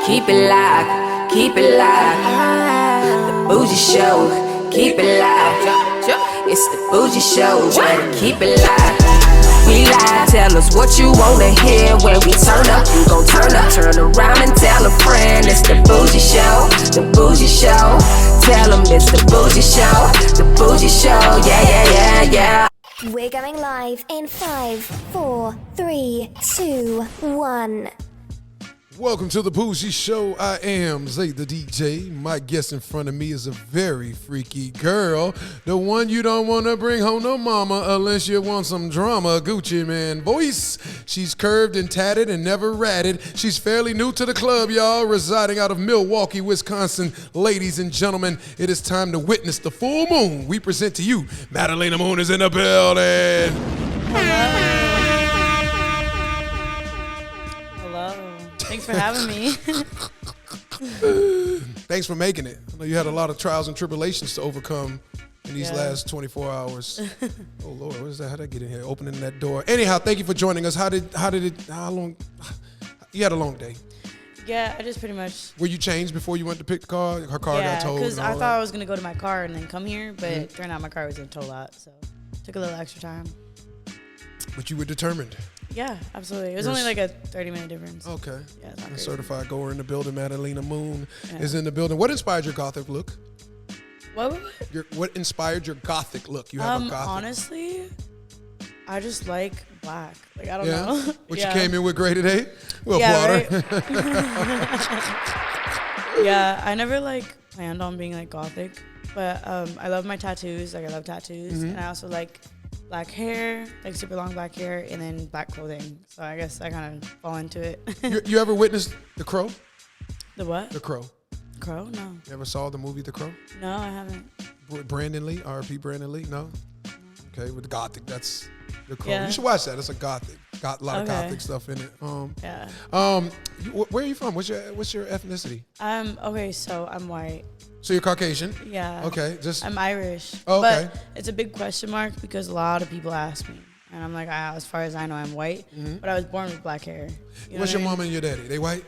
keep it locked, keep it locked. The Bougie Show, keep it locked. It's the Bougie Show, better keep it locked. We live, tell us what you wanna hear. When we turn up, you gon' turn up. Turn around and tell a friend. It's the Bougie Show, the Bougie Show. Tell them it's the Bougie Show, the Bougie Show. Yeah, yeah, yeah, yeah. We're going live in 5, 4, 3, 2, 1. Welcome to the Bougie Show. I am Zay the DJ. My guest in front of me is a very freaky girl. The one you don't want to bring home to mama unless you want some drama. Gucci Man voice. She's curved and tatted and never ratted. She's fairly new to the club, y'all. Residing out of Milwaukee, Wisconsin. Ladies and gentlemen, it is time to witness the full moon. We present to you, Madalina Moon is in the building. Thanks for having me. Thanks for making it. I know you had a lot of trials and tribulations to overcome in these last 24 hours. Oh Lord, what is that? How'd I get in here? Opening that door. Anyhow, thank you for joining us. How long? You had a long day. Yeah, I just pretty much. Were you changed before you went to pick the car? Her car got towed. Because I thought I was gonna go to my car and then come here, but it turned out my car was in a tow lot, so it took a little extra time. But you were determined. Yeah, absolutely. It was only like a 30-minute difference. Okay. Yeah, it's not a crazy. certified goer in the building. Madalina Moon is in the building. What inspired your Gothic look? What? What inspired your Gothic look? You have a Gothic. Honestly, I just like black. Like, I don't know. What you came in with gray today? Water. Right? Yeah, I never planned on being Gothic, but I love my tattoos. I love tattoos, and I also like black hair, super long black hair, and then black clothing. So I guess I kind of fall into it. You ever witnessed The Crow? The what? The Crow. Crow? No. You ever saw the movie The Crow? No, I haven't. Brandon Lee, R.P. Brandon Lee? No? Okay, with Gothic, that's The Crow. Yeah. You should watch that. It's a Gothic. Got a lot of Gothic stuff in it. Yeah. Where are you from? What's your ethnicity? Okay, so I'm white. So you're Caucasian? Yeah. Okay, I'm Irish. Oh, okay. But it's a big question mark because a lot of people ask me. And I'm like, as far as I know, I'm white. But I was born with black hair. What's your mom and your daddy? They white?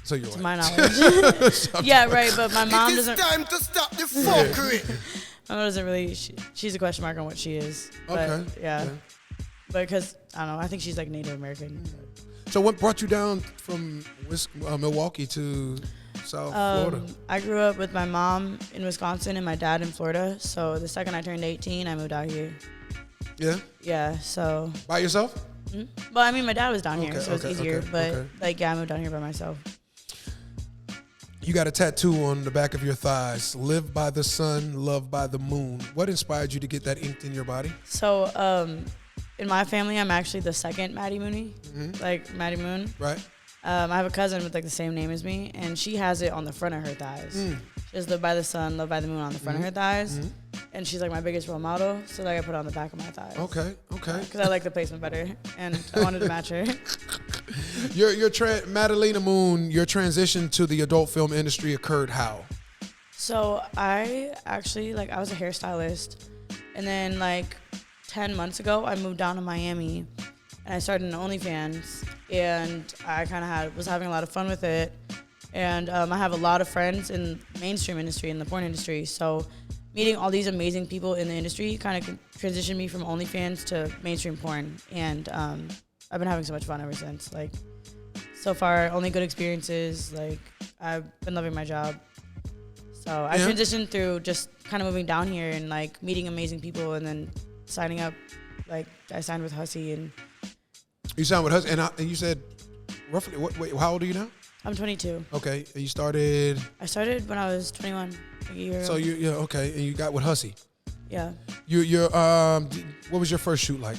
So you're white. To my knowledge. Yeah, right. But my mom doesn't. It's time to stop the fuckery. My mom doesn't really. She's a question mark on what she is. But, okay. Yeah. Okay. But because, I don't know, I think she's Native American. So what brought you down from Milwaukee to South Florida? I grew up with my mom in Wisconsin and my dad in Florida. So the second I turned 18, I moved out here. Yeah? Yeah, so. By yourself? Well, I mean, my dad was down here, so it's easier. Okay. But, I moved down here by myself. You got a tattoo on the back of your thighs. Live by the sun, love by the moon. What inspired you to get that inked in your body? So, in my family, I'm actually the second Maddie Mooney, Maddie Moon. Right. I have a cousin with the same name as me, and she has it on the front of her thighs. She has live by the sun, love by the moon on the front of her thighs, and she's my biggest role model. So I put it on the back of my thighs. Okay. Because I like the placement better, and I wanted to match her. Madalina Moon, your transition to the adult film industry occurred how? So I actually I was a hairstylist, and then 10 months ago I moved down to Miami, and I started an OnlyFans, and I kind of was having a lot of fun with it, and I have a lot of friends in the mainstream industry, in the porn industry, so meeting all these amazing people in the industry kind of transitioned me from OnlyFans to mainstream porn, and I've been having so much fun ever since. So far, only good experiences. I've been loving my job. So I transitioned through just kind of moving down here and meeting amazing people, and then signing up. I signed with Hussey, and you signed with Hussey, and you said roughly. Wait, how old are you now? I'm 22. Okay, and you started. I started when I was 21, a year ago. So okay, and you got with Hussey. Yeah. What was your first shoot like?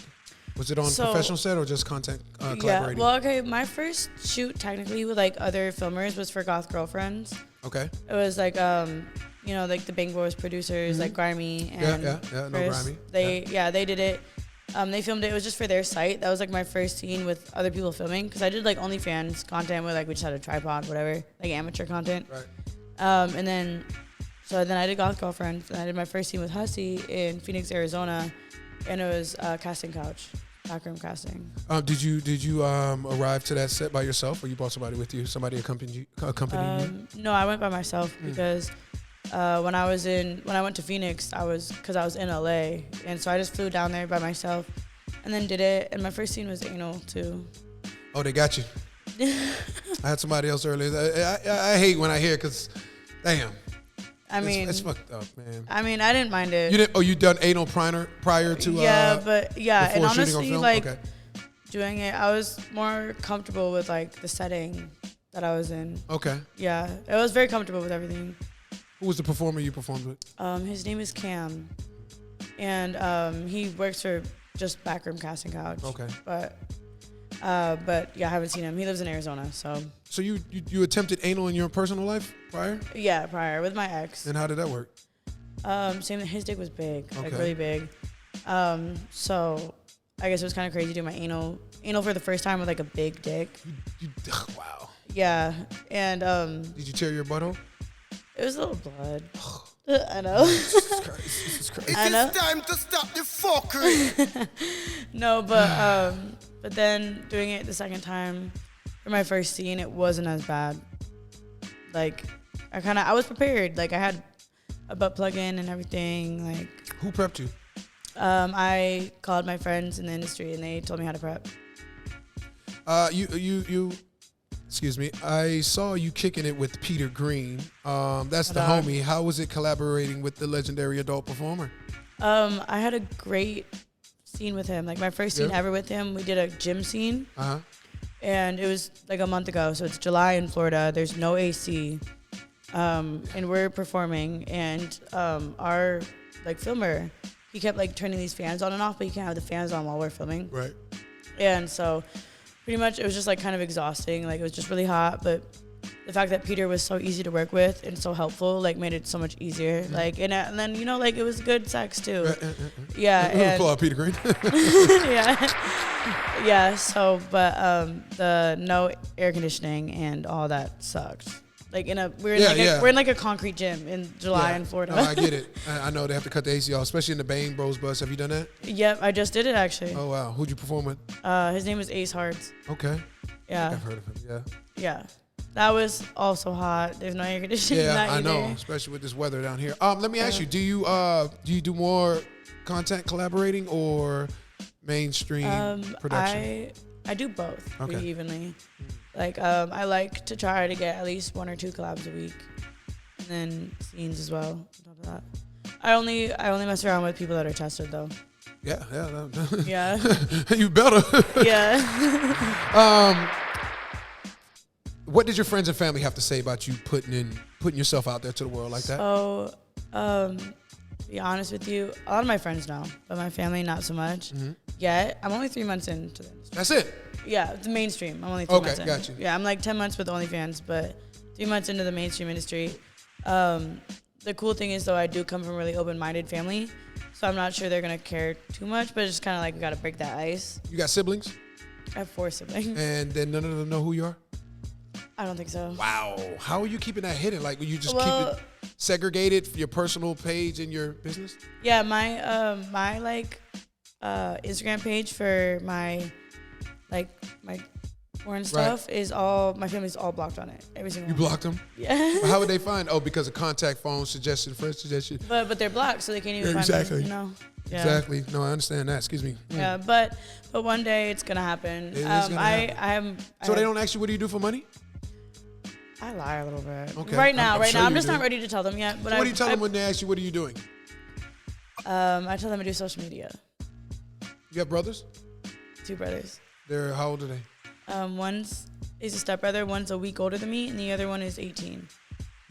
Was it on professional set or just content collaborating? Yeah, well, okay, my first shoot technically with other filmers was for Goth Girlfriends. Okay. It was the Bang Boys producers, Grimy and no Grimy. They did it. They filmed it. It was just for their site. That was my first scene with other people filming, because I did OnlyFans content where we just had a tripod, whatever, amateur content. Right. And then I did Goth Girlfriends, and I did my first scene with Hussey in Phoenix, Arizona, and it was Casting Couch. backroom casting. Did you arrive to that set by yourself, or you brought somebody with you? Somebody accompanied you? No, I went by myself because when I went to Phoenix, I was in LA, and so I just flew down there by myself, and then did it. And my first scene was anal too. Oh, they got you. I had somebody else earlier. I hate when I hear, because, damn. I mean, it's fucked up, man. I mean, I didn't mind it. You didn't? Oh, you done anal prior to? And honestly, like okay. doing it, I was more comfortable with like the setting that I was in. Okay. Yeah, I was very comfortable with everything. Who was the performer you performed with? His name is Cam, and he works for just Backroom Casting Couch. Okay. But yeah, I haven't seen him. He lives in Arizona, so. So you attempted anal in your personal life prior? Yeah, prior with my ex. And how did that work? Same. His dick was big, like Okay. really big. So I guess it was kind of crazy doing my anal for the first time with like a big dick. Wow. Yeah, and Did you tear your butthole? it was a little blood. I know. This is crazy. I know. It's time to stop the fuckery. No, but then doing it the second time for my first scene, it wasn't as bad. Like I was prepared. Like I had a butt plug in and everything. Like Who prepped you? I called my friends in the industry and they told me how to prep. You. Excuse me. I saw you kicking it with Peter Green. That's the Hello. homie. How was it collaborating with the legendary adult performer? I had a great scene with him. Like my first scene Yeah. ever with him. We did a gym scene. Uh-huh. And it was like a month ago, so it's July in Florida. There's no AC, and we're performing. And our like filmer, he kept like turning these fans on and off, but you can't have the fans on while we're filming. Right. And so, pretty much, it was just like kind of exhausting. Like it was just really hot, but the fact that Peter was so easy to work with and so helpful, like made it so much easier. Mm-hmm. Like and then like it was good sex too. Yeah. And, Pull out Peter Green. yeah. So, but the no air conditioning and all that sucked. Like we're in like a concrete gym in July in Florida. No, I get it. I know they have to cut the AC off, especially in the Bang Bros bus. Have you done that? Yep, I just did it actually. Oh wow, who'd you perform with? His name is Ace Hearts. Okay. Yeah. I've heard of him. Yeah. Yeah. That was also hot. There's no air conditioning. Yeah, that I know, either. especially with this weather down here. Let me ask you: Do you do more content collaborating or mainstream production? I do both Okay. pretty evenly. Like I like to try to get at least 1 or 2 collabs a week, and then scenes as well. On top of that, I only mess around with people that are tested though. Yeah. Yeah. You better. Yeah. What did your friends and family have to say about you putting yourself out there to the world like that? So, to be honest with you, a lot of my friends know, but my family not so much. Yet, I'm only 3 months into the industry. That's it. Yeah, the mainstream. I'm only 3 months in. Okay, got you. Yeah, I'm like 10 months with OnlyFans, but 3 months into the mainstream industry. The cool thing is, though, I do come from a really open-minded family, so I'm not sure they're going to care too much, but it's just kind of like we got to break that ice. You got siblings? I have 4 siblings. And then none of them know who you are? I don't think so. Wow. How are you keeping that hidden? Like, will you just Well- keep it segregated for your personal page and your business? Yeah, my like Instagram page for my porn stuff is all, my family's all blocked on it. Every single You one. blocked them? Yeah. How would they find? Oh, because of contact phone suggestion, friend suggestion. But they're blocked, so they can't even Yeah, find exactly. me, you know? Yeah. Exactly. No, I understand that. Excuse me. Yeah, but one day it's gonna happen. It is gonna happen. So they don't ask you what do you do for money? I lie a little bit. Okay. Right now, I'm sure I'm you just do. not ready to tell them yet. But So what do you tell them when they ask you what are you doing? I tell them I do social media. You got brothers? 2 brothers. They're how old are they? One's is a stepbrother. One's a week older than me, and the other one is 18.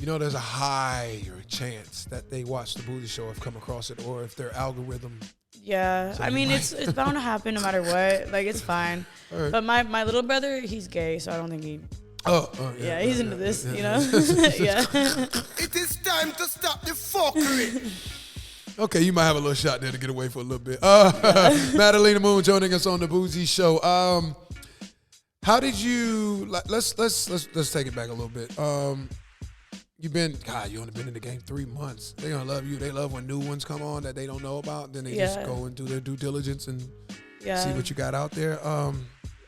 You know, there's a higher chance that they watch the Bougie Show, have come across it, or if their algorithm. Yeah, So I you mean might- it's bound to happen no matter what. Like it's fine. All right. But my little brother, he's gay, so I don't think he. Oh, Yeah, he's into this, you know. Yeah. It is time to stop the fuckery. Okay, you might have a little shot there to get away for a little bit. Madalina Moon joining us on the Bougie Show. How did you? Let's take it back a little bit. You only been in the game 3 months. They're gonna love you. They love when new ones come on that they don't know about. Then they just Yeah. go and do their due diligence and Yeah. See what you got out there.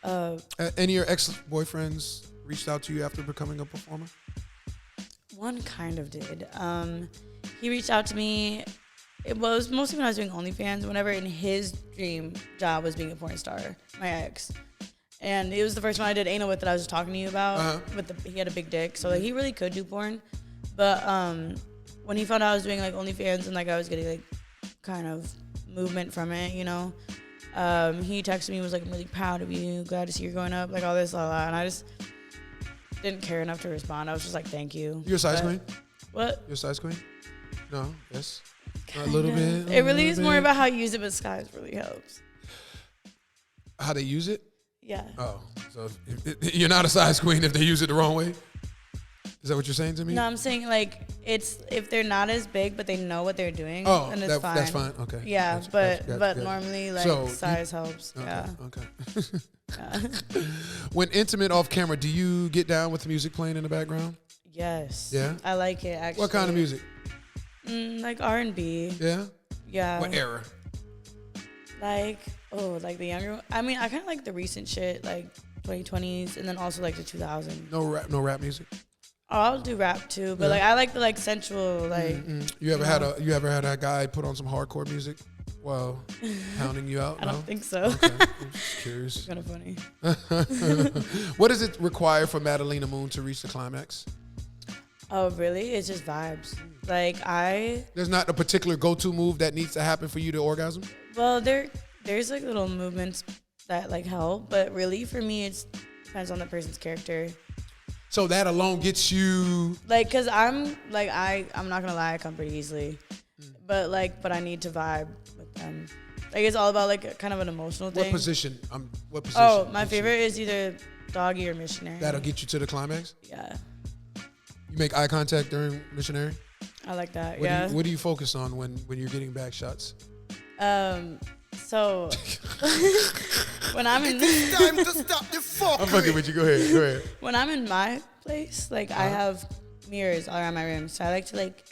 Any of your ex-boyfriends reached out to you after becoming a performer? One kind of did. He reached out to me. It was mostly when I was doing OnlyFans, whenever in his dream job was being a porn star, my ex. And it was the first one I did anal with that I was just talking to you about. He had a big dick, so like he really could do porn. But when he found out I was doing like OnlyFans and like I was getting like kind of movement from it, you know, he texted me, was like, I'm really proud of you, glad to see you're going up, like all this, all that. And I just didn't care enough to respond. I was just like, thank you. You're a size queen? What? You're a size queen? No? Yes? A little bit? It really is more about how you use it, but size really helps. How they use it? Yeah. Oh, so if you're not a size queen if they use it the wrong way? Is that what you're saying to me? No, I'm saying like it's if they're not as big but they know what they're doing, then it's fine. That's fine. Okay. Yeah, Gotcha. Normally like So size helps. Okay, Yeah. Okay. Yeah. When intimate off camera, do you get down with the music playing in the background? Yes. Yeah? I like it actually. What kind of music? Like R&B. Yeah? Yeah. What era? Like the younger one. I mean, I kind of like the recent shit, like 2020s, and then also like the 2000s. No rap music? Oh, I'll do rap too, but like I like the like sensual like. You ever had a guy put on some hardcore music while pounding you out? I don't think so. Okay. I'm just curious. Kind of funny. What does it require for Madalina Moon to reach the climax? Oh, really? It's just vibes. Like There's not a particular go-to move that needs to happen for you to orgasm? Well, there's like little movements that like help, but really for me it depends on the person's character. So that alone gets you Like, cause I'm not gonna lie, I come pretty easily, but I need to vibe with them. Like it's all about like kind of an emotional thing. What position? What position? Oh, my favorite is either doggy or missionary. That'll get you to the climax? Yeah. You make eye contact during missionary? I like that. What do you focus on when you're getting back shots? So when I'm in It's time to stop the fuckery. I'm fucking with you. Go ahead. when I'm in my place, like I have mirrors all around my room, so I like to like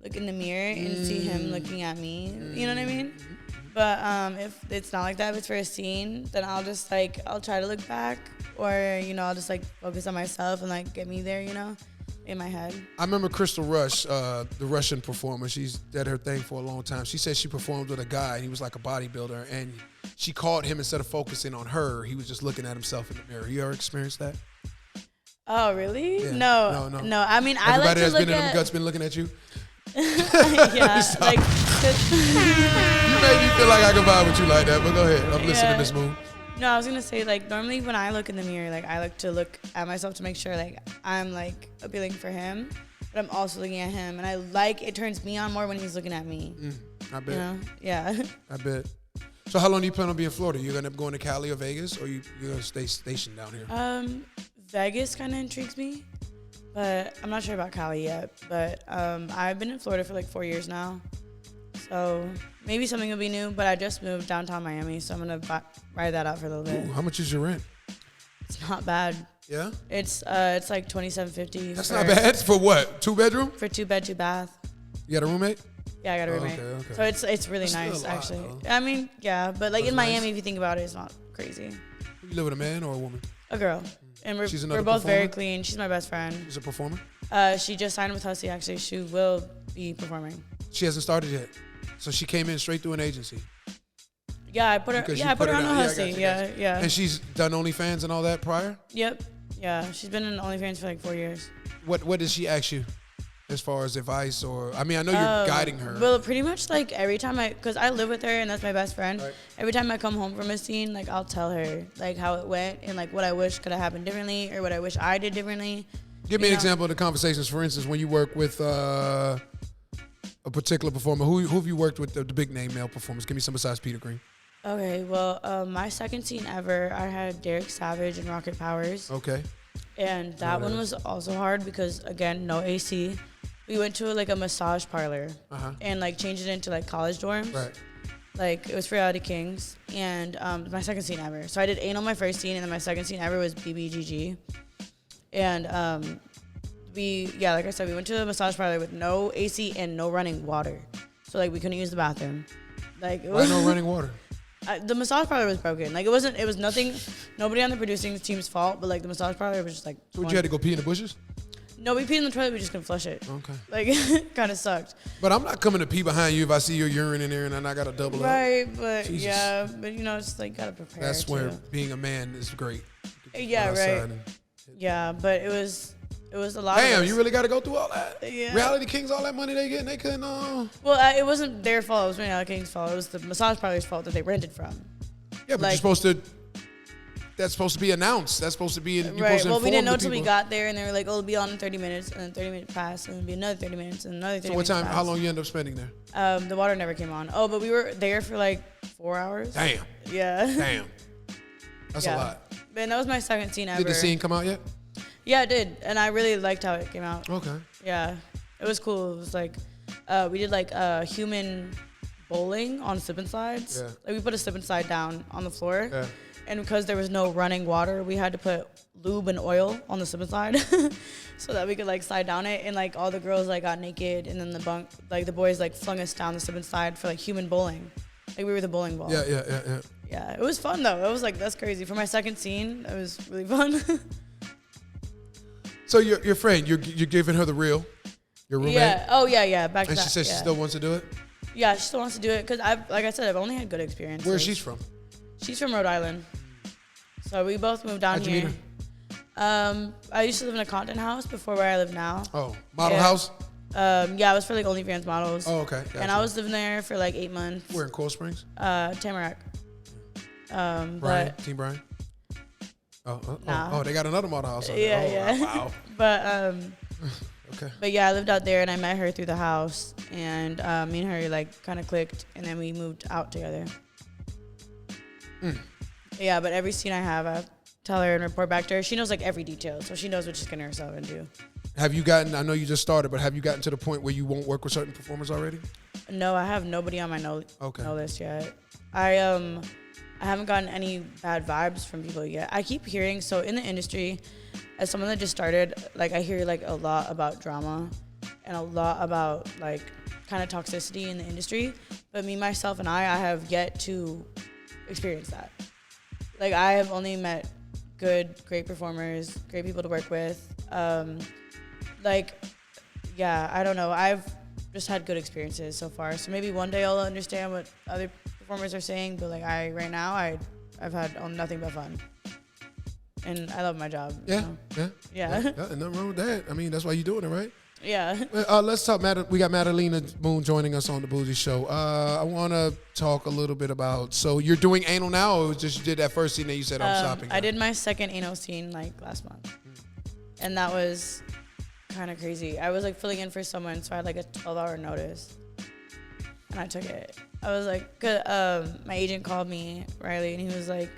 look in the mirror and see him looking at me. You know what I mean? But if it's not like that, if it's for a scene, then I'll try to look back, or I'll just like focus on myself and like get me there, in my head. I remember Crystal Rush, the Russian performer. She's did her thing for a long time. She said she performed with a guy. He was like a bodybuilder, and she called him instead of focusing on her. He was just looking at himself in the mirror. You ever experienced that? Oh, really? Yeah. No. I mean, Everybody I like to that's look been in at. them guts been looking at you. Yeah, like. You made me feel like I can vibe with you like that. But go ahead. I'm listening, Yeah. Miss Moon. No, I was gonna say like normally when I look in the mirror, like I like to look at myself to make sure like I'm like appealing for him, but I'm also looking at him, and it turns me on more when he's looking at me. I bet. Yeah. I bet. So how long do you plan on being in Florida? You gonna go into Cali or Vegas, or you gonna stay stationed down here? Vegas kind of intrigues me, but I'm not sure about Cali yet. But I've been in Florida for like 4 years now, so maybe something will be new. But I just moved downtown Miami, so I'm gonna ride that out for a little bit. Ooh, how much is your rent? It's not bad. Yeah. It's like $27.50. That's not bad. For what? 2-bedroom? For 2-bed, 2-bath. You got a roommate? Yeah, I got a roommate. Okay. So it's really That's still nice, a lot, actually. though. I mean, yeah, but like That's in Miami, nice. if you think about it, it's not crazy. You live with a man or a woman? A girl, and She's we're another both very performer? clean. She's my best friend. She's a performer? She just signed with Hussey. Actually, she will be performing. She hasn't started yet. So she came in straight through an agency. Yeah, I put her. Because Yeah, you I put her on down. the Yeah, I Hussey. got you, Yeah, got you. yeah. And she's done OnlyFans and all that prior? Yep. Yeah, she's been in OnlyFans for like 4 years. What did she ask you as far as advice or, I mean, I know you're guiding her. Well, pretty much like every time because I live with her and that's my best friend. Right. Every time I come home from a scene, like I'll tell her like how it went and like what I wish could have happened differently or what I wish I did differently. Give me an know? example of the conversations. For instance, when you work with a particular performer, who have you worked with, the big name male performers? Give me some besides Peter Green. Okay, well, my second scene ever, I had Derek Savage and Rocket Powers. Okay. And that one was also hard because, again, no AC. We went to like a massage parlor and like changed it into like college dorms. Right. Like it was for Reality Kings. And my second scene ever. So I did anal my first scene, and then my second scene ever was BBGG. And like I said, we went to a massage parlor with no AC and no running water. So like we couldn't use the bathroom. Like it Why was no running water? The massage parlor was broken. Like, it was nothing, nobody on the producing team's fault, but, like, the massage parlor was just, like... So you had to go pee in the bushes? No, we peed in the toilet, we just couldn't flush it. Okay. Like, kind of sucked. But I'm not coming to pee behind you if I see your urine in there and then I got to double up. Right, but, Jesus. yeah, but, you know, it's, like, gotta prepare, That's where too. being a man is great. Yeah, right. Yeah, but it was a lot Damn, of you really got to go through all that? Yeah. Reality Kings, all that money they getting, they couldn't... Well, it wasn't their fault. It was Reality King's fault. It was the massage parlor's fault that they rented from. Yeah, but Like- you're supposed to... That's supposed to be announced. That's supposed to be... You're Right. supposed to Well, we didn't know inform until the we people. got there, and they were like, "Oh, it'll be on in 30 minutes," and then 30 minutes passed, and then it'll be another 30 minutes, and another 30 So what minutes. time... How passed. long you end up spending there? The water never came on. Oh, but we were there for like 4 hours. Damn. Yeah. Damn. That's a lot. Man, that was my second scene ever. Did the scene come out yet? Yeah, it did, and I really liked how it came out. Okay. Yeah, it was cool. It was like, we did like human bowling on slip and slides. Yeah. Like we put a slip and slide down on the floor. Yeah. And because there was no running water, we had to put lube and oil on the slip and slide so that we could like slide down it. And like all the girls like got naked, and then the boys like flung us down the slip and slide for like human bowling. Like we were the bowling ball. Yeah. Yeah, it was fun though. It was like, that's crazy. For my second scene, it was really fun. So your friend, you're giving her the real, your roommate? Yeah. Oh yeah. Back to And that. she says she yeah. still wants to do it? Yeah, she still wants to do it because like I said, I've only had good experiences. Where she's from? She's from Rhode Island. So we both moved down How'd you here. meet her? I used to live in a content house before where I live now. Oh, model Yeah. house? Yeah, I was for like OnlyFans models. Oh, okay. And I was living there for like 8 months. Where, in Coral Springs? Tamarack. Brian? But Team Brian? Nah. Oh, they got another model house. Yeah, Oh, yeah. Wow. but Okay. But yeah, I lived out there and I met her through the house, and me and her like kind of clicked, and then we moved out together. Yeah, but every scene I have, I tell her and report back to her. She knows like every detail, so she knows what she's getting herself into. Have you gotten, I know you just started, but have you gotten to the point where you won't work with certain performers already? No, I have nobody on my no list yet. I haven't gotten any bad vibes from people yet. I keep hearing, so in the industry, as someone that just started, like I hear like a lot about drama and a lot about like kind of toxicity in the industry. But me, myself, and I have yet to experience that. Like I have only met great performers, great people to work with. Yeah, I don't know. I've just had good experiences so far. So maybe one day I'll understand what other performers are saying. But like I've had nothing but fun, and I love my job. Yeah. Yeah. Nothing wrong with that. I mean, that's why you're doing it, right? Yeah. Let's talk. We got Madalina Moon joining us on the Bougie Show. I want to talk a little bit about. So you're doing anal now, or just you did that first scene that you said I'm stopping? I did my second anal scene like last month, and that was kind of crazy. I was like filling in for someone, so I had like a 12-hour notice, and I took it. I was like, good. My agent called me, Riley, and he was like,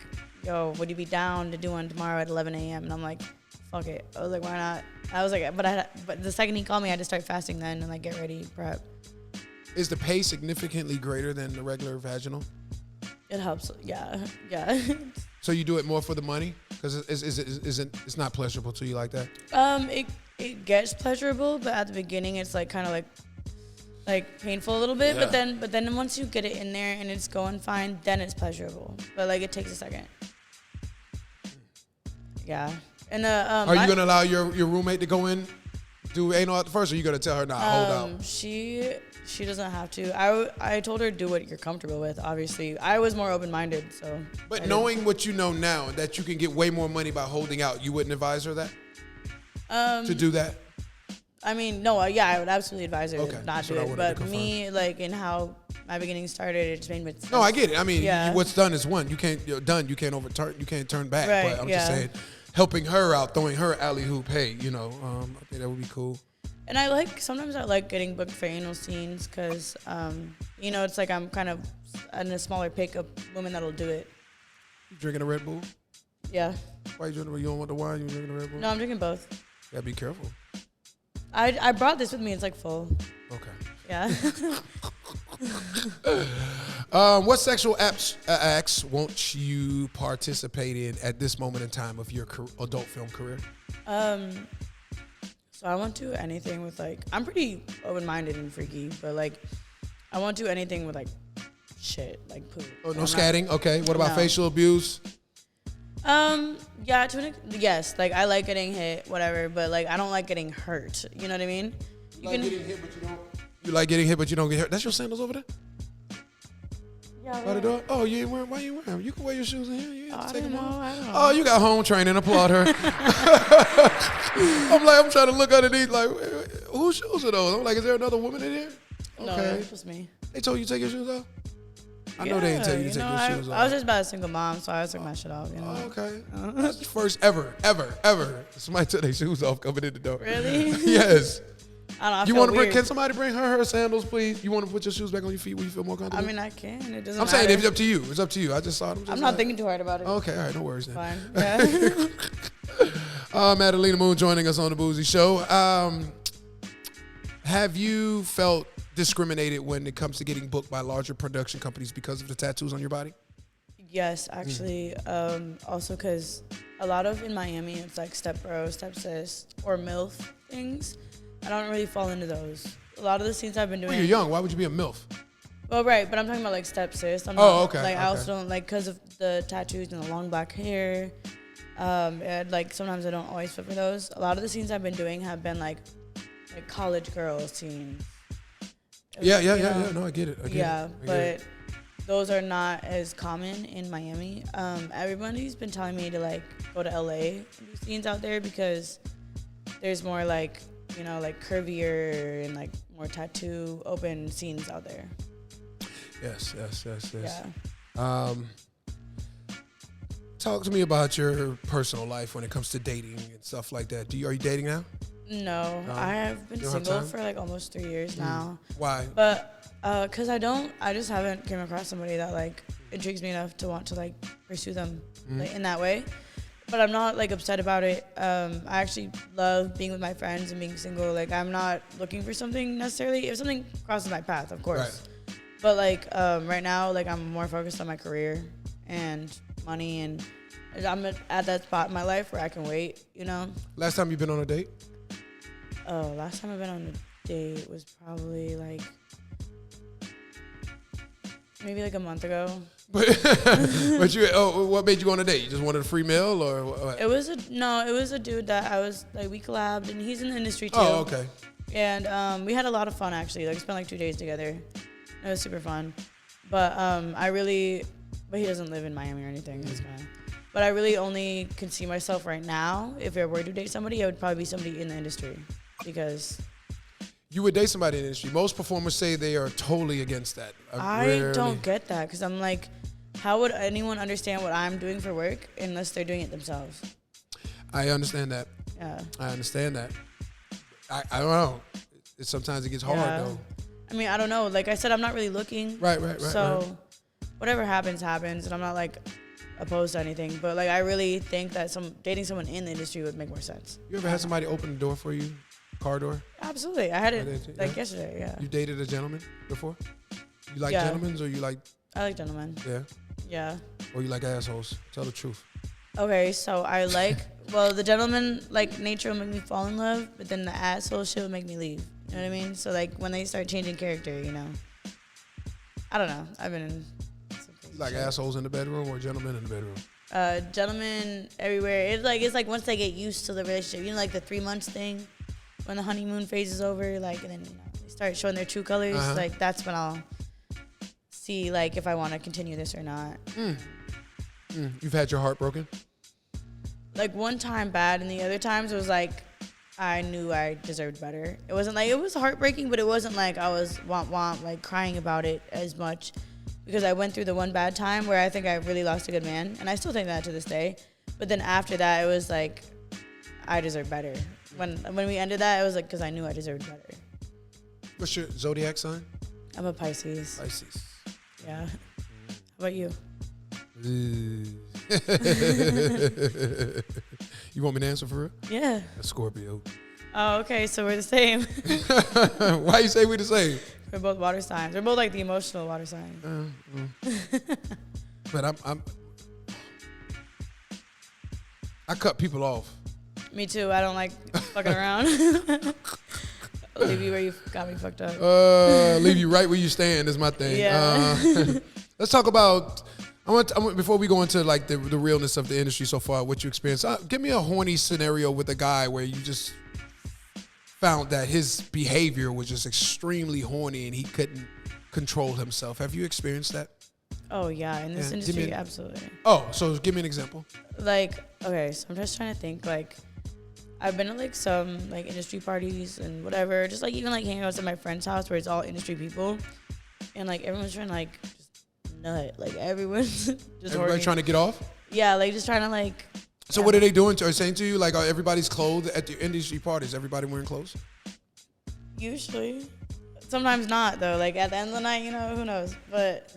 "Yo, would you be down to do one tomorrow at 11 a.m.?" And I'm like, "Fuck it." I was like, "Why not?" I was like, but the second he called me, I had to start fasting then and like get ready, prep. Is the pay significantly greater than the regular vaginal? It helps. Yeah. So you do it more for the money? Because it's not pleasurable to you like that? It gets pleasurable, but at the beginning it's like kind of like painful a little bit. Yeah. But then once you get it in there and it's going fine, then it's pleasurable. But like it takes a second. Yeah. And are you gonna allow your roommate to go in, do anal at the first, or are you gonna tell her, nah, hold out? She doesn't have to. I told her do what you're comfortable with. Obviously, I was more open-minded, so. But knowing what you know now, that you can get way more money by holding out, you wouldn't advise her that? To do that? I mean, no, yeah, I would absolutely advise her Okay, not that's do what I it. wanted to But confirm. me, like, in how my beginning started, it just made me. No, I get it. I mean, Yeah. what's done is one. You're done. You can't overturn. You can't turn back. Right, But I'm just yeah. saying, helping her out, throwing her alley hoop. Hey, I think that would be cool. And sometimes I like getting booked for anal scenes because, it's like I'm kind of in a smaller pick of women that'll do it. You drinking a Red Bull? Yeah. Why you drinking? You don't want the wine? You drinking a Red Bull? No, I'm drinking both. Gotta be careful. I brought this with me. It's like full. Okay. Yeah. What sexual acts won't you participate in at this moment in time of your adult film career? So I won't do anything with I'm pretty open-minded and freaky, but I won't do anything with shit, like poop. Oh, no scatting. Okay. What about facial abuse? Yeah, yes. Like I like getting hit, whatever, but like I don't like getting hurt. You know what I mean? You like getting hit, but you don't. You like getting hit, but you don't get hurt. That's your sandals over there. Yeah. By the door? Oh, you ain't wearing? Why you wearing them? You can wear your shoes in here. You have to take them off. I don't know. Oh, you got home training. Applaud her. I'm trying to look underneath. Like, whose shoes are those? I'm like, is there another woman in here? Okay. No, it's just me. They told you to take your shoes off? I know they didn't tell you to take your shoes off. I was just about a single mom, so I took my shit off. You know? Oh, okay. That's the first ever. Somebody took their shoes off coming in the door. Really? Yes. I don't know. You want to bring? Can somebody bring her sandals, please? You want to put your shoes back on your feet when you feel more comfortable? I mean, I can. It doesn't. I'm saying it's up to you. It's up to you. I just saw them. I'm not thinking too hard about it. Okay, all right, no worries then. Fine. Yeah. Madalina Moon joining us on the Bougie Show. Have you felt discriminated when it comes to getting booked by larger production companies because of the tattoos on your body? Yes, actually. Also, because a lot of in Miami, it's like step bro, step sis, or MILF things. I don't really fall into those. A lot of the scenes I've been doing. Well, you're young. Why would you be a MILF? Well, right, but I'm talking about like step sis. Okay. Like I also don't like because of the tattoos and the long black hair. And like sometimes I don't always fit for those. A lot of the scenes I've been doing have been like college girl scenes. Yeah. No, I get it. But those are not as common in Miami. Everybody's been telling me to like go to LA and do scenes out there because there's more like, like curvier and like more tattoo open scenes out there. Yes. Yeah. Talk to me about your personal life when it comes to dating and stuff like that. Are you dating now? No, I have been single for like almost 3 years now. Why? But because I just haven't came across somebody that like intrigues me enough to want to like pursue them like, in that way. But I'm not like upset about it. I actually love being with my friends and being single. Like I'm not looking for something necessarily. If something crosses my path, of course. Right. But like right now, like I'm more focused on my career and money, and I'm at that spot in my life where I can wait. Last time you've been on a date? Oh, last time I've been on a date was probably like maybe like a month ago. But what made you go on a date? You just wanted a free meal or what? It was a dude that I was like, we collabed, and he's in the industry too. Oh, okay. And we had a lot of fun actually. Like, spent like 2 days together. It was super fun. But but he doesn't live in Miami or anything. This guy. But I really only can see myself right now. If I were to date somebody, it would probably be somebody in the industry, because you would date somebody in the industry. Most performers say they are totally against that. I don't get that, because I'm like, how would anyone understand what I'm doing for work unless they're doing it themselves? I understand that. Yeah. I understand that. I don't know. Sometimes it gets hard though. I mean, I don't know. Like I said, I'm not really looking. Right. So whatever happens, and I'm not like opposed to anything. But like I really think that dating someone in the industry would make more sense. You ever had somebody open the door for you? Car door? Absolutely. I had it yesterday, yeah. You dated a gentleman before? You like gentlemen or you like... I like gentlemen. Yeah? Yeah. Or you like assholes? Tell the truth. Okay, so I like... well, the gentleman, like, nature will make me fall in love, but then the asshole shit will make me leave. You know what I mean? So, like, when they start changing character, I don't know. I've been in some crazy like shit. Assholes in the bedroom or gentlemen in the bedroom? Gentlemen everywhere. It's like once they get used to the relationship, like the 3 months thing, when the honeymoon phase is over, like, and then they start showing their true colors. Like that's when I'll see like if I want to continue this or not. You've had your heart broken? Like one time bad, and the other times it was like I knew I deserved better. It wasn't like it was heartbreaking, but it wasn't like I was like crying about it as much, because I went through the one bad time where I think I really lost a good man, and I still think that to this day. But then after that, it was like I deserve better. When we ended that, it was like because I knew I deserved better. What's your zodiac sign? I'm a Pisces. Yeah. How about you? You want me to answer for real? Yeah. A Scorpio. Oh, okay. So we're the same. Why you say we're the same? We're both water signs. We're both like the emotional water signs. But I cut people off. Me too. I don't like fucking around. I'll leave you where you got me fucked up. Leave you right where you stand is my thing. Yeah. Let's talk about. I want before we go into like the realness of the industry so far, what you experienced. Give me a horny scenario with a guy where you just found that his behavior was just extremely horny and he couldn't control himself. Have you experienced that? Oh yeah, in this industry, absolutely. Oh, so give me an example. Like, okay, so I'm just trying to think. Like, I've been to like some like industry parties and whatever. Just like even like hanging out at my friend's house where it's all industry people, and like everyone's trying to like just nut. Like everyone's just Everybody horny. trying to get off. Yeah, like just trying to like. So what are they doing? Are they saying to you like, are everybody's clothed at the industry parties? Everybody wearing clothes? Usually. Sometimes not though. Like at the end of the night, you know, who knows? But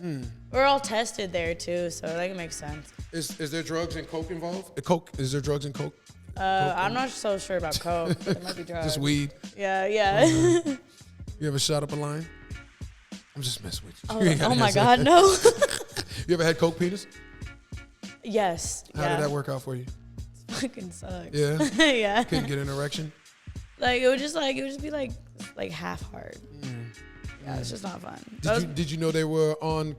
we're all tested there too, so like it makes sense. Is there drugs and coke involved? Is there drugs and coke? I'm not so sure about coke. It might be drugs. Just weed. Yeah. You ever shot up a line? I'm just messing with you. Oh, You ain't gotta oh my answer. God, no. You ever had coke penis? Yes. How did that work out for you? Fucking sucks. Yeah. Yeah. Couldn't get an erection. Like it would just be like half hard. Yeah, it's just not fun. Did you know they were on?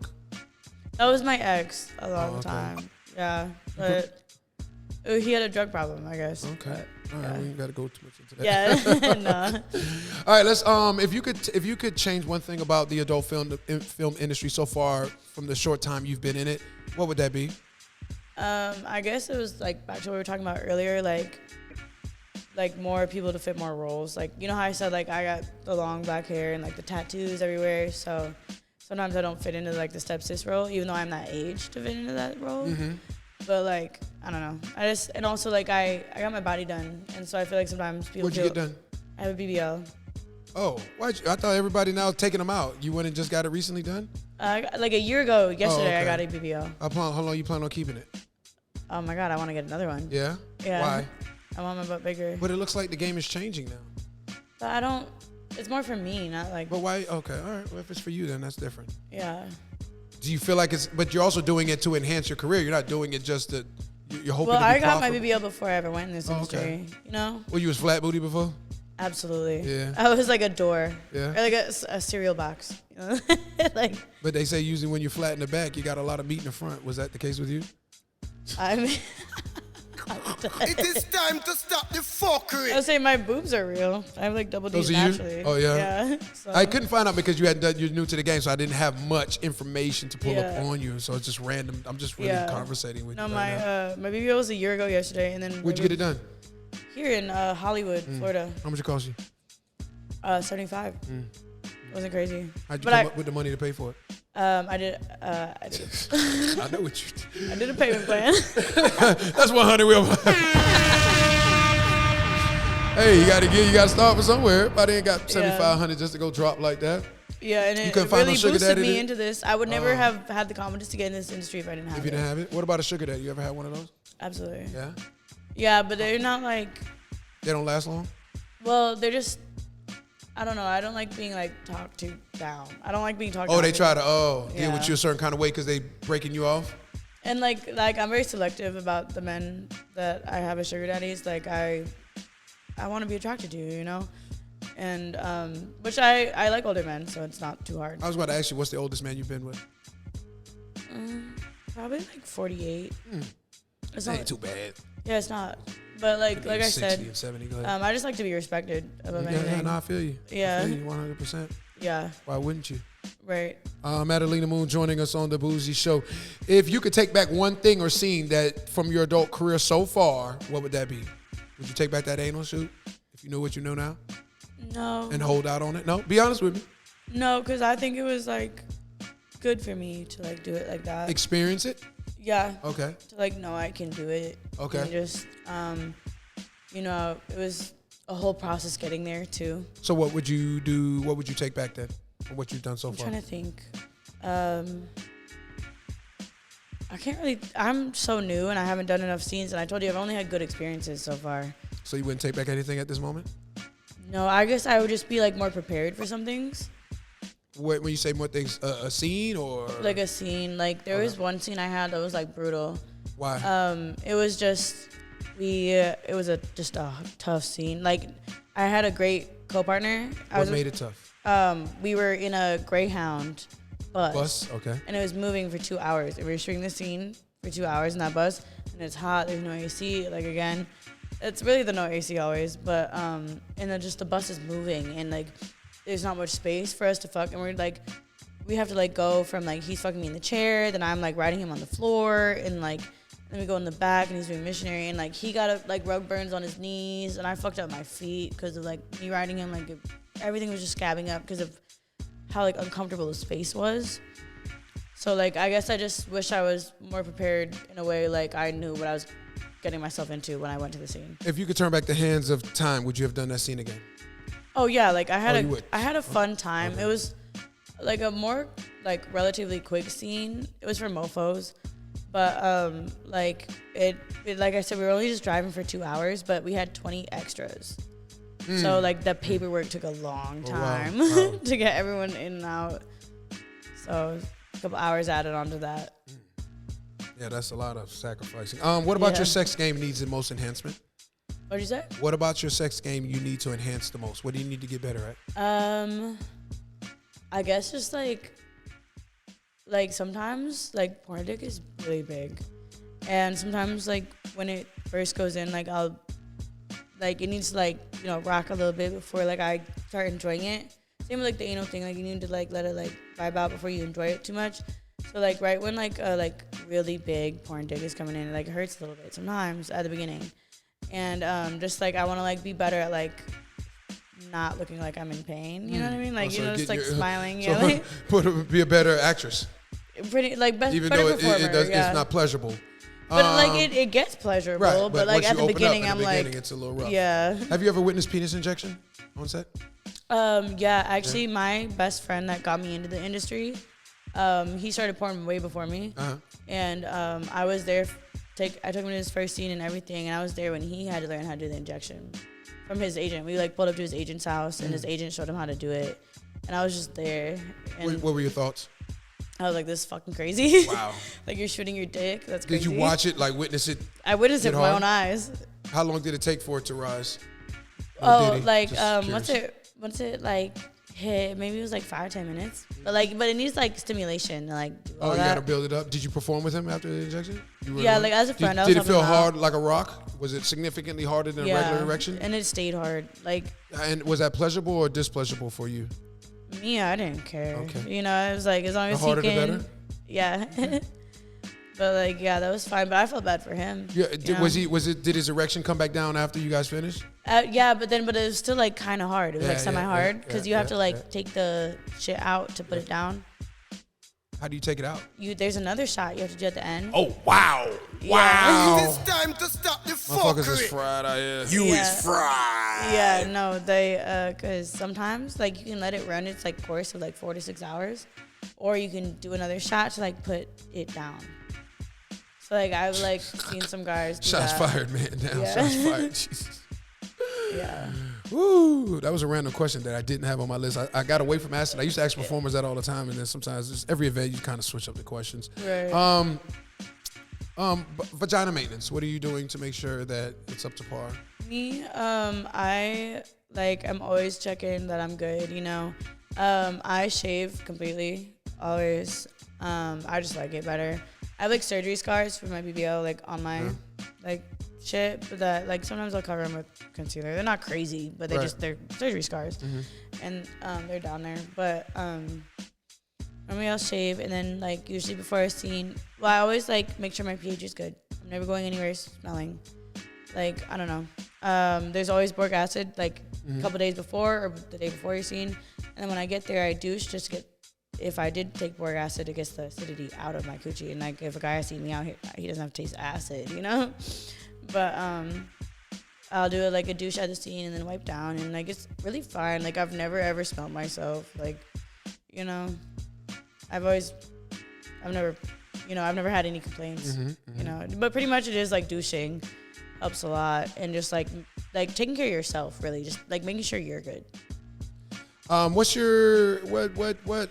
That was my ex a lot of the okay. time. Yeah, but he had a drug problem, I guess. Okay. But, All right. yeah. We ain't got to go too much into that. Yeah. No. All right. Let's. If you could change one thing about the adult film industry so far from the short time you've been in it, what would that be? I guess it was like back to what we were talking about earlier, like more people to fit more roles. Like, you know how I said, like, I got the long black hair and, like, the tattoos everywhere, so sometimes I don't fit into, like, the stepsis role, even though I'm that age to fit into that role. Mm-hmm. But, like, I don't know. And also, like, I got my body done, and so I feel like sometimes people What'd you get done? I have a BBL. Oh, I thought everybody now taking them out. You went and just got it recently done? Like, a year ago, yesterday, okay. I got a BBL. How long you plan on keeping it? Oh, my God, I want to get another one. Yeah? Yeah. Why? I want my butt bigger. But it looks like the game is changing now. But I don't, it's more for me, not like. But why? Okay, all right. Well, if it's for you, then that's different. Yeah. Do you feel like but you're also doing it to enhance your career. You're not doing it just to, you're hoping to be I got profitable. my BBL before I ever went in this industry, okay. you know? Well, you was flat booty before? Absolutely. Yeah. I was like a door. Yeah. Or like a cereal box. You know? Like, But they say usually when you're flat in the back, you got a lot of meat in the front. Was that the case with you? I mean, It is time to stop the fuckery. I would say my boobs are real. I have like double D's Those are you? naturally. Oh, yeah? Yeah. So. I couldn't find out because you're new to the game, so I didn't have much information to pull up Yeah. on you. So it's just random. I'm just really conversating with no, you. my BBL was a year ago yesterday, and then Where'd you get it done? Here in Hollywood, Florida. How much it cost you? 75. Wasn't crazy. How'd you But come up with the money to pay for it? I did I know what you did. I did a payment plan. That's 100 will. Hey, you gotta start from somewhere. Everybody ain't got 7,500 just to go drop like that. Yeah, and it couldn't find no really sugar boosted daddy me then? into this. I would never have had the confidence to get in this industry if I didn't have If you it. didn't have it, what about a sugar daddy? You ever had one of those? Absolutely. Yeah. Yeah, but they're not like. They don't last long. Well, they're just. I don't know. I don't like being like talked to down. I don't like being talked. Oh, down they to. try to deal Yeah. with you a certain kind of way because they breaking you off. And like I'm very selective about the men that I have as sugar daddies. Like I want to be attracted to, you know, and which I like older men, so it's not too hard. I was about to ask you, what's the oldest man you've been with? Probably like 48. It's That not ain't too bad. Yeah, it's not. But like I 60 said, and 70. Go ahead. I just like to be respected above anything. Yeah, no, I feel you. Yeah. I feel you 100%. Yeah. Why wouldn't you? Right. Madalina Moon joining us on the Bougie Show. If you could take back one thing or scene that from your adult career so far, what would that be? Would you take back that anal shoot if you knew what you know now No. and hold out on it? No, be honest with me. No, because I think it was like good for me to like do it like that. Experience it. Yeah. Okay. To like know I can do it. Okay. And just you know, it was a whole process getting there too. So what would you do? What would you take back then from what you've done so I'm far? trying to think. I can't really. I'm so new and I haven't done enough scenes. And I told you I've only had good experiences so far. So you wouldn't take back anything at this moment? No, I guess I would just be like more prepared for some things. When you say more things, a scene or Like a scene. Like there was one scene I had that was like brutal. why? It was just it was just a tough scene. Like I had a great co-partner. What made it tough? We were in a Greyhound bus. Okay. And it was moving for 2 hours. And we were shooting the scene for 2 hours in that bus, and it's hot. There's no AC. Like again, it's really the no AC always. But and then just the bus is moving, and like there's not much space for us to fuck, and we're like. We have to like go from like he's fucking me in the chair, then I'm like riding him on the floor, and like then we go in the back and he's doing missionary, and like he got like rug burns on his knees, and I fucked up my feet because of like me riding him. Like everything was just scabbing up because of how like uncomfortable the space was. So like I guess I just wish I was more prepared in a way, like I knew what I was getting myself into when I went to the scene. If you could turn back the hands of time, would you have done that scene again? Oh yeah, like I had would. I had a fun time. Okay. It was like a more like relatively quick scene. It was for mofos, but like it like I said, we were only just driving for 2 hours, but we had 20 extras. So like the paperwork took a long time Wow. to get everyone in and out. So a couple hours added onto that. Yeah, that's a lot of sacrificing. What about your sex game needs the most enhancement? What'd you say? What about your sex game you need to enhance the most? What do you need to get better at? I guess just like sometimes like porn dick is really big, and sometimes like when it first goes in, like I'll like it needs to like rock a little bit before like I start enjoying it. Same with like the anal thing, like you need to like let it like vibe out before you enjoy it too much. So like right when like really big porn dick is coming in, it like hurts a little bit sometimes at the beginning, and just like I want to like be better at like not looking like I'm in pain, you know what I mean? Like just like smiling, so like be a better actress. Pretty like best, Even better though performer, it's not pleasurable. But like it gets pleasurable, right, but like once at the you open beginning, up, I'm like, it's a little rough. yeah. Have you ever witnessed penis injection on set? Yeah, actually, my best friend that got me into the industry, he started porn way before me, and I was there. I took him to his first scene and everything, and I was there when he had to learn how to do the injection from his agent. We like pulled up to his agent's house, and his agent showed him how to do it, and I was just there. And what were your thoughts? I was like, this is fucking crazy. Wow. Like you're shooting your dick. That's crazy. Did you watch it, like witness it? I witnessed it with my own eyes. How long did it take for it to rise? Oh, like once it like hit, maybe it was like 5-10 minutes. But it needs like stimulation to like do all you that. gotta build it up. Did you perform with him after the injection? Yeah, like as a friend, I was did it helping feel him out. hard like a rock? Was it significantly harder than a regular erection? And it stayed hard. Like, and was that pleasurable or displeasurable for you? me, I didn't care. Okay. You know, it was like as long as The harder he can. the better? Yeah. But like, yeah, that was fine. But I felt bad for him. Yeah. Did his erection come back down after you guys finished? Yeah, but it was still like kind of hard. It was like semi-hard because you have to like take the shit out to put it down. How do you take it out? There's another shot you have to do at the end. Oh wow! Yeah. Wow! It's time to stop the Motherfuckers is fuckery. fried out here. You Yeah. is fried. Yeah, no, they because sometimes like you can let it run its like course of like 4 to 6 hours, or you can do another shot to like put it down. So like I've like seen some guys do Shots that. fired, man. Down. Yeah. Shots fired. Jesus. Yeah. Woo! That was a random question that I didn't have on my list. I got away from asking. I used to ask performers that all the time, and then sometimes just every event you kind of switch up the questions. Right. Vagina maintenance. What are you doing to make sure that it's up to par? Me, I I'm always checking that I'm good. You know, I shave completely always. I just like it better. I have like surgery scars for my BBL, like on my like shit, but that like sometimes I'll cover them with concealer. They're not crazy, but they're surgery scars, and they're down there. But normally I'll shave, and then like usually before a scene, well, I always like make sure my pH is good. I'm never going anywhere smelling. Like I don't know. There's always boric acid like a couple days before or the day before your scene, and then when I get there, I douche just to get. If I did take boric acid, it gets the acidity out of my coochie. And like if a guy has seen me out here, he doesn't have to taste acid, you know? But I'll do it like a douche at the scene and then wipe down, and like it's really fine. Like I've never ever smelled myself. Like, you know, I've never had any complaints. You know, but pretty much it is like douching helps a lot, and just like taking care of yourself, really, just like making sure you're good. What's your what?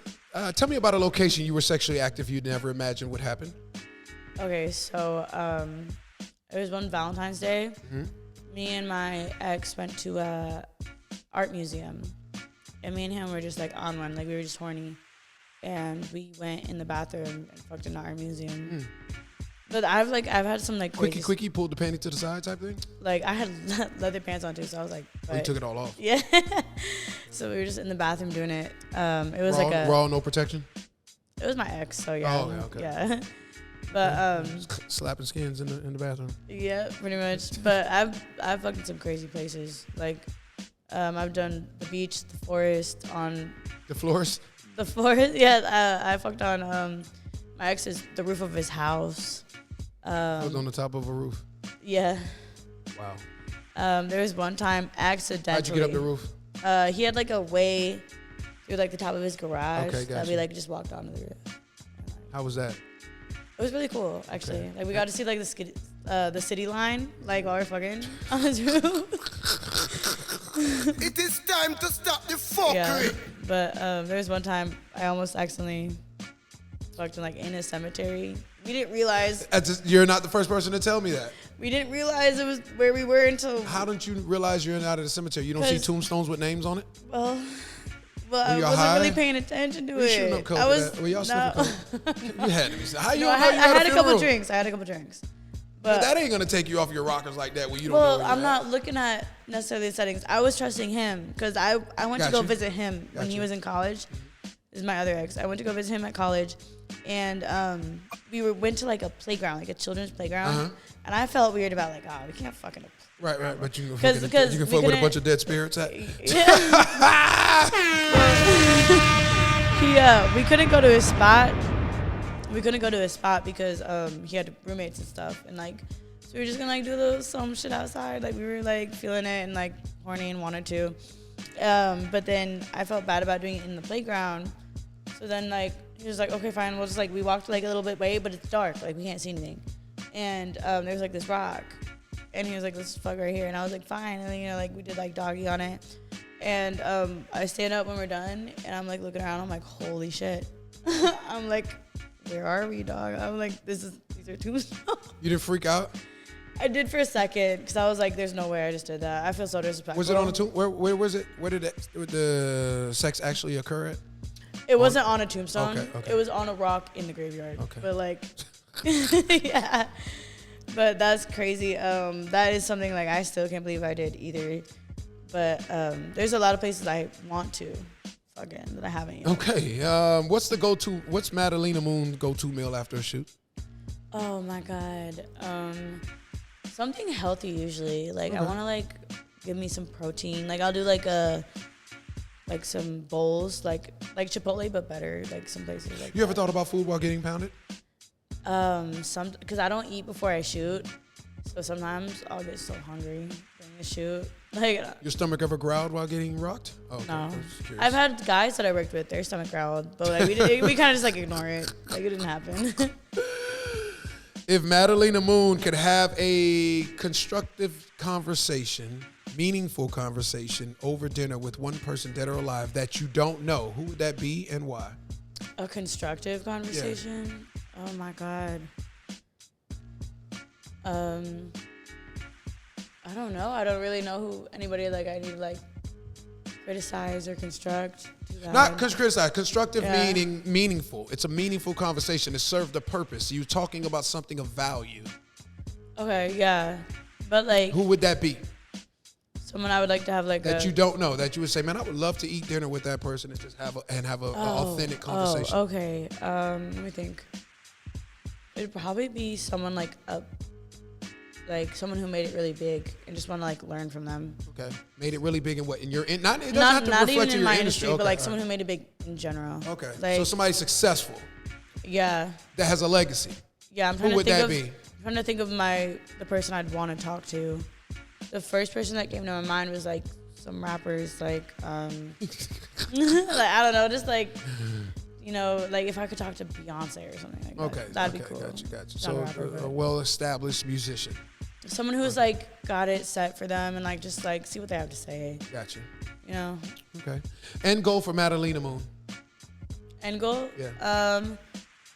Tell me about a location you were sexually active you'd never imagined would happen. Okay, so it was one Valentine's Day. Me and my ex went to a art museum, and me and him were just like on one, like we were just horny. and we went in the bathroom and fucked in the art museum. But I've had some like crazy Quickie pulled the panty to the side type thing? like I had leather pants on too, so I was like, Oh, you took it all off. yeah. So we were just in the bathroom doing it. It was Raw, no protection? it was my ex, so yeah. Oh, okay. Yeah. But Slapping skins in the bathroom. yeah, pretty much. But I've fucked in some crazy places. Like I've done the beach, the forest, on The floors? the forest. Yeah, I fucked on my ex's the roof of his house. I was on the top of a roof. Yeah. Wow. There was one time accidentally. How'd you get up the roof? He had like a way through like the top of his garage Okay, that gotcha. we like just walked onto the roof. How was that? It was really cool, actually. Okay. Like we got to see like the city line, like while we're fucking on his roof. It is time to stop the fuckery. Yeah, but there was one time I almost accidentally fucked in like in a cemetery. We didn't realize. You're not the first person to tell me that. We didn't realize it was where we were until. How don't you realize you're out of the cemetery? You don't see 'Cause- tombstones with names on it? Well, I y'all wasn't really high? paying attention to Were you shooting it. up coke I for was. that? Were y'all no, sniffing coke? You had to be. How you no, don't know you I had a couple funeral? drinks. I had a couple drinks. But But that ain't gonna take you off your rockers like that when you don't know. well, where I'm you're at. not looking at necessarily the settings. I was trusting him because I went to go Gotcha. visit him when he Gotcha. was in college. This is my other ex. I went to go visit him at college, and we went to like a playground, like a children's playground, Uh-huh. and I felt weird about like, oh, we can't fucking. Right, but you can 'Cause- fucking, 'cause you can we fuck with a couldn't- bunch of dead spirits. At. We couldn't go to his spot. We couldn't go to his spot because he had roommates and stuff, and like, so we were just gonna like do some shit outside. Like we were like feeling it and like horny and wanted to. But then I felt bad about doing it in the playground. So then like he was like, okay, fine. We'll just like we walked like a little bit away, but it's dark. Like we can't see anything. And there was like this rock, and he was like, let's fuck right here. And I was like, fine. And then like we did like doggy on it. And I stand up when we're done, and I'm like looking around. I'm like, holy shit. I'm like, where are we, dog? I'm like, these are tombstones. You didn't freak out? I did for a second because I was like, there's no way I just did that. I feel so disrespectful. Was it on a tomb? Where was it? Where did the sex actually occur at? It wasn't on a tombstone. Okay. It was on a rock in the graveyard. Okay. But like, yeah. But that's crazy. That is something like I still can't believe I did either. But there's a lot of places I want to fucking that I haven't yet. Okay. What's Madalina Moon's go-to meal after a shoot? Oh my god. Something healthy usually. Like I want to like give me some protein. Like I'll do like some bowls like Chipotle but better. Like some places like. You ever thought about food while getting pounded? Because I don't eat before I shoot, so sometimes I'll get so hungry during the shoot. Like Your stomach ever growled while getting rocked? Oh, okay. no, I was just curious. I've had guys that I worked with, their stomach growled, but like we kind of just like ignore it, like it didn't happen. If Madalina Moon could have a constructive conversation, meaningful conversation over dinner with one person, dead or alive, that you don't know, who would that be and why? A constructive conversation. Oh my god. I don't know. I don't really know anybody like I need to like criticize or construct. Not criticize. Constructive Yeah. meaning meaningful. It's a meaningful conversation. It served a purpose. You're talking about something of value. Okay, yeah, but like Who would that be? someone I would like to have like That a you don't know. That you would say, man, I would love to eat dinner with that person and just have an authentic conversation. Oh, okay. Let me think. It'd probably be someone like someone who made it really big and just want to like learn from them. Okay, made it really big in what? In your it doesn't Not have to not reflect even in in your my industry, industry, but like all someone right. who made it big in general. Okay, Like, so somebody successful yeah, that has a legacy. yeah. I'm trying Who to would think that of. be? I'm trying to think of the person I'd want to talk to. The first person that came to my mind was like some rappers, like like I don't know, just like like if I could talk to Beyonce or something like that. Okay, That'd be okay, cool. Gotcha. Not So a rapper, a but well-established musician. someone who's like got it set for them and like just like see what they have to say. Gotcha. Okay. End goal for Madalina Moon. End goal? Yeah.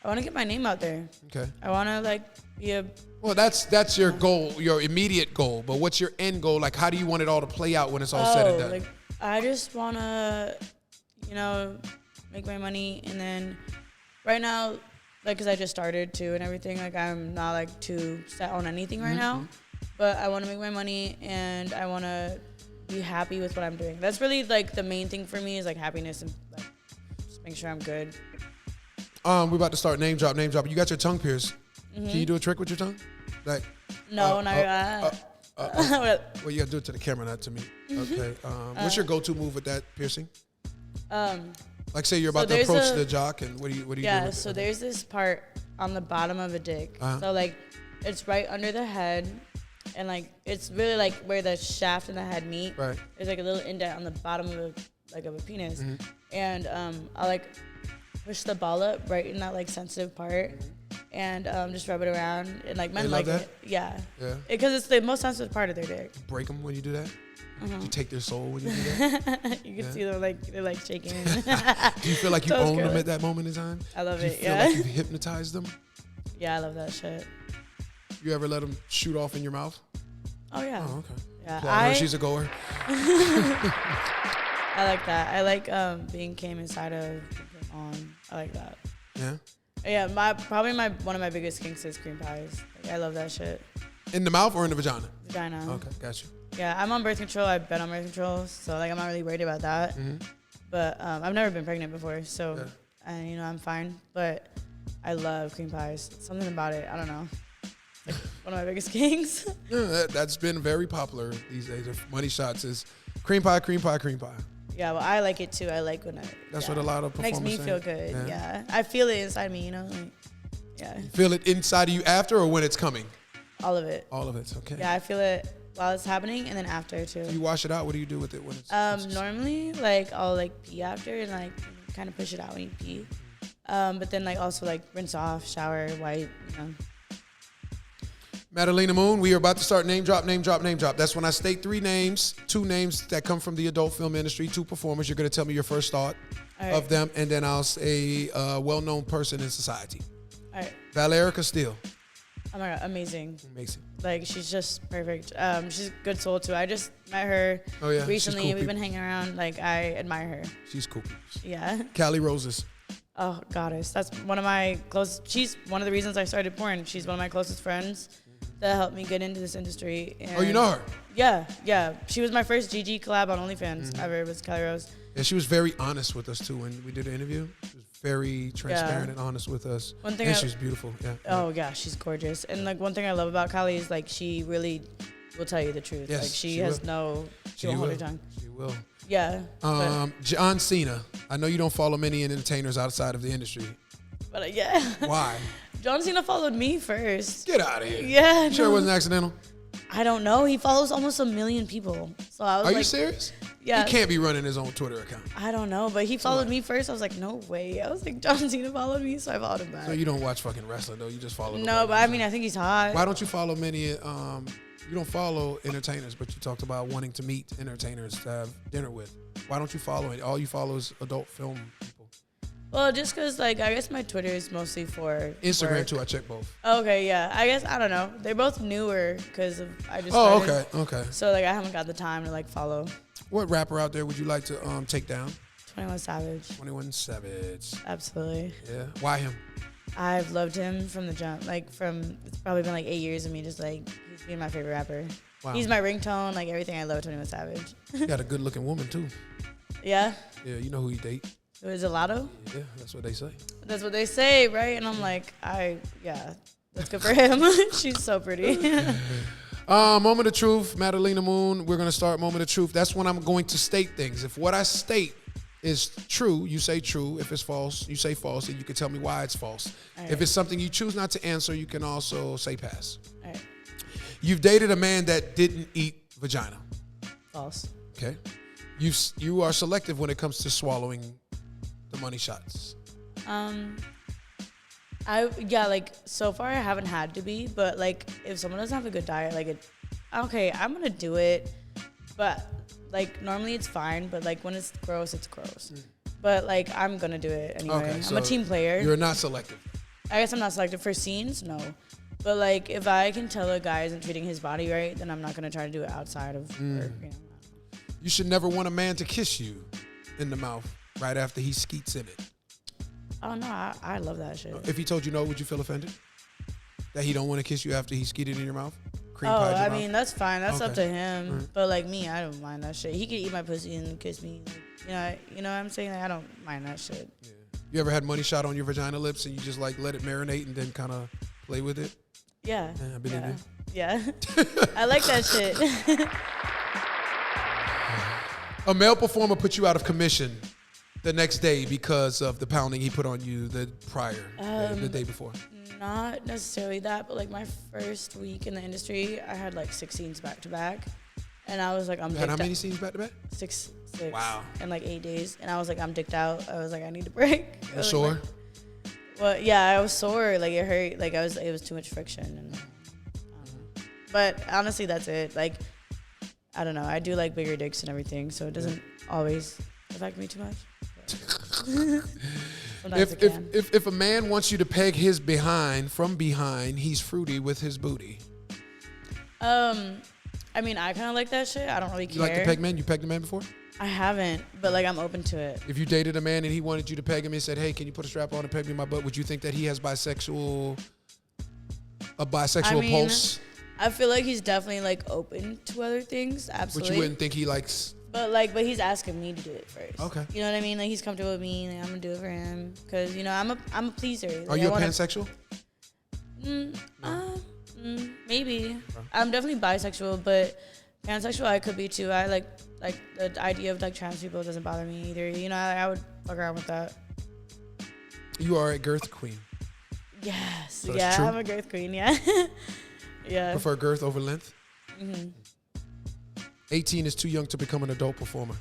I want to get my name out there. Okay. I want to like be a. Well, that's your goal, your immediate goal. But what's your end goal? Like, how do you want it all to play out when it's all said and done? Like I just want to, make my money, and then right now, like, cause I just started too and everything. Like, I'm not like too set on anything right now, but I want to make my money and I want to be happy with what I'm doing. That's really like the main thing for me is like happiness and like just make sure I'm good. We're about to start name drop. You got your tongue pierced. Can you do a trick with your tongue? Like No, well, you gotta do it to the camera, not to me. Okay. What's your go-to move with that piercing? Like, say you're about to approach the jock, and what do you do? Yeah. So there's this part on the bottom of a dick. So like, it's right under the head, and like it's really like where the shaft and the head meet. Right. There's like a little indent on the bottom of a penis, and I like push the ball up right in that like sensitive part. And just rub it around, and like men like it, yeah, because it's the most sensitive part of their dick. You break them when you do that. You take their soul when you do that. You can see them like they're like shaking. Do you feel like you own them at that moment in time? I love do you it. feel like you hypnotized them? Yeah, I love that shit. You ever let them shoot off in your mouth? Oh yeah. Oh okay. Yeah, she's a goer. I like that. I like being came inside of on. I like that. Yeah. Yeah, one of my biggest kinks is cream pies. Like, I love that shit. In the mouth or in the vagina? Vagina. Okay, got you. Yeah, I'm on birth control. I've been on birth control, so like I'm not really worried about that. But I've never been pregnant before, so and I'm fine. But I love cream pies. Something about it, I don't know. Like one of my biggest kinks. Yeah, that's been very popular these days. Money shots is cream pie. Yeah, well, I like it too. I like when That's what a lot of performers makes me feel good. Yeah, I feel it inside me. Like, yeah. You feel it inside of you after or when it's coming? All of it. All of it's okay. Yeah, I feel it while it's happening and then after too. You wash it out. What do you do with it when it's? Normally, like I'll like pee after and like kind of push it out when you pee. But then like also like rinse off, shower, wipe. Madalina Moon, we are about to start name drop. That's when I state 3 names, 2 names that come from the adult film industry, 2 performers. You're going to tell me your first thought of them, and then I'll say a well-known person in society. All right. Valeria Castile. Oh my God, amazing. Amazing. Like, she's just perfect. She's a good soul too. I just met her recently. Cool We've been hanging around. Like, I admire her. She's cool. Yeah. Callie Roses. Oh, goddess. That's one of my close. She's one of the reasons I started porn. She's one of my closest friends that helped me get into this industry. And oh, you know her? Yeah. She was my first GG collab on OnlyFans ever. Was Callie Rose. And she was very honest with us too when we did the interview. She was very transparent and honest with us. One thing she's beautiful. Yeah. Oh yeah, she's gorgeous. And like one thing I love about Callie is like she really will tell you the truth. Yes, like she won't hold her tongue. She will. Yeah. John Cena. I know you don't follow many entertainers outside of the industry. But yeah. Why? John Cena followed me first. Get out of here. Yeah. Sure it wasn't accidental? I don't know. He follows almost 1 million people. So I was Are you serious? Yeah. He can't be running his own Twitter account. I don't know, but he followed me first. I was like, no way. I was like, John Cena followed me, so I followed him back. So you don't watch fucking wrestling though? You just follow him? No, but I mean, I think he's hot. Why don't you follow many, you don't follow entertainers, but you talked about wanting to meet entertainers to have dinner with. Why don't you follow it? All you follow is adult film people. Well, just because, like, I guess my Twitter is mostly for Instagram, work. too. I check both. Okay, yeah. I guess, I don't know. They're both newer because I just started. Oh, okay. So, like, I haven't got the time to, like, follow. What rapper out there would you like to take down? 21 Savage. 21 Savage. Absolutely. Yeah. Why him? I've loved him from the jump. Like, it's probably been, like, 8 years of me just, like, he's being my favorite rapper. Wow. He's my ringtone, like, everything. I love 21 Savage. You got a good-looking woman, too. Yeah? Yeah, you know who you date. Is it Lotto? Yeah, that's what they say. That's what they say, right? And I'm like, that's good for him. She's so pretty. Moment of truth, Madalina Moon. We're going to start moment of truth. That's when I'm going to state things. If what I state is true, you say true. If it's false, you say false, and you can tell me why it's false. Right. If it's something you choose not to answer, you can also say pass. All right. You've dated a man that didn't eat vagina. False. Okay. You are selective when it comes to swallowing the money shots. Like so far I haven't had to be, but like if someone doesn't have a good diet, like okay, I'm gonna do it, but like normally it's fine, but like when it's gross, it's gross. But like I'm gonna do it anyway. Okay, I'm a team player. You're not selective. I guess I'm not selective for scenes, no. But like if I can tell a guy isn't treating his body right, then I'm not gonna try to do it outside of work. You should never want a man to kiss you in the mouth right after he skeets in it? Oh no, I love that shit. If he told you no, would you feel offended? That he don't want to kiss you after he skeeted in your mouth? Cream Oh, pied your I mouth? mean, that's fine. That's up Okay. to him. Right. But like me, I don't mind that shit. He can eat my pussy and kiss me. You know what I'm saying? Like, I don't mind that shit. Yeah. You ever had money shot on your vagina lips and you just like let it marinate and then kind of play with it? Yeah. I believe you. Yeah. I like that shit. A male performer put you out of commission the next day because of the pounding he put on you the the day before. Not necessarily that, but like my first week in the industry, I had like 6 scenes back to back. And I was like, I'm You had how dicked many out. scenes back to back? Six. Wow. In like 8 days. And I was like, I'm dicked out. I was like, I need a break. I was Sore? like, well, yeah, I was sore. Like it hurt. Like it was too much friction. And but honestly, that's it. Like, I don't know. I do like bigger dicks and everything, so it doesn't always affect me too much. Sometimes it can. If a man wants you to peg his behind from behind, he's fruity with his booty. I mean, I kind of like that shit. I don't really care. You like to peg men? You pegged a man before? I haven't, but like I'm open to it. If you dated a man and he wanted you to peg him and said, "Hey, can you put a strap on and peg me in my butt?" Would you think that he has a bisexual I mean, pulse? I feel like he's definitely like open to other things. Absolutely. But you wouldn't think he likes. But he's asking me to do it first. Okay. You know what I mean? Like he's comfortable with me, and I'm gonna do it for him because I'm a pleaser. Like, Are you a pansexual? Maybe. I'm definitely bisexual, but pansexual I could be too. I like the idea of like trans people doesn't bother me either. You know, I would fuck around with that. You are a girth queen. Yes. So that's Yeah, true? I'm a girth queen. Yeah. Yeah. Prefer girth over length? 18 is too young to become an adult performer.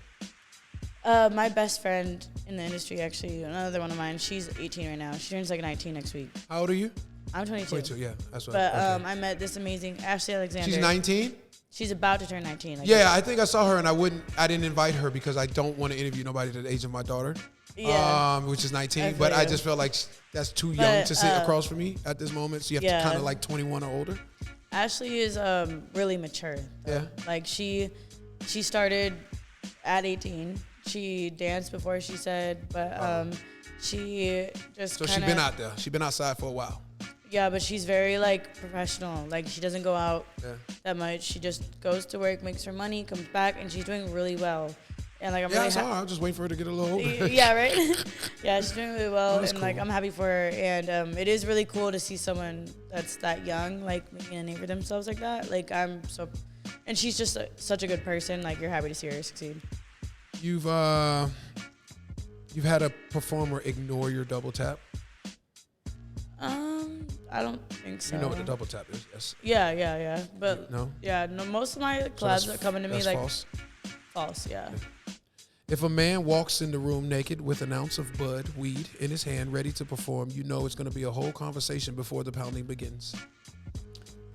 My best friend in the industry, actually, another one of mine, she's 18 right now. She turns like 19 next week. How old are you? I'm 22. 22, yeah. That's what. But okay. I met this amazing Ashley Alexander. She's 19? She's about to turn 19. Yeah, I think I saw her and I didn't invite her because I don't want to interview nobody at the age of my daughter. Yeah. Which is 19. I But feel I you. just felt like that's too young But, to sit across from me at this moment. So you have to yeah. kind of like 21 or older. Ashley is really mature. Yeah. Like she started at 18. She danced before she said, but she just So kinda, she's been out there. She's been outside for a while. Yeah, but she's very like professional. Like she doesn't go out Yeah. that much. She just goes to work, makes her money, comes back, and she's doing really well. And like I'm Yeah, I really saw her. I was just waiting for her to get a little older. yeah, right. Yeah, she's doing really well, That's and like cool. I'm happy for her. And it is really cool to see someone that's that young, like making a name for themselves like that. Like I'm so, and she's just such a good person. Like you're happy to see her succeed. You've had a performer ignore your double tap. I don't think so. You know what the double tap is? Yes. Yeah. But No? yeah, no. Most of my So collabs that coming to me that's like false. false. Yeah. If a man walks in the room naked with an ounce of bud, weed in his hand, ready to perform, you know it's going to be a whole conversation before the pounding begins.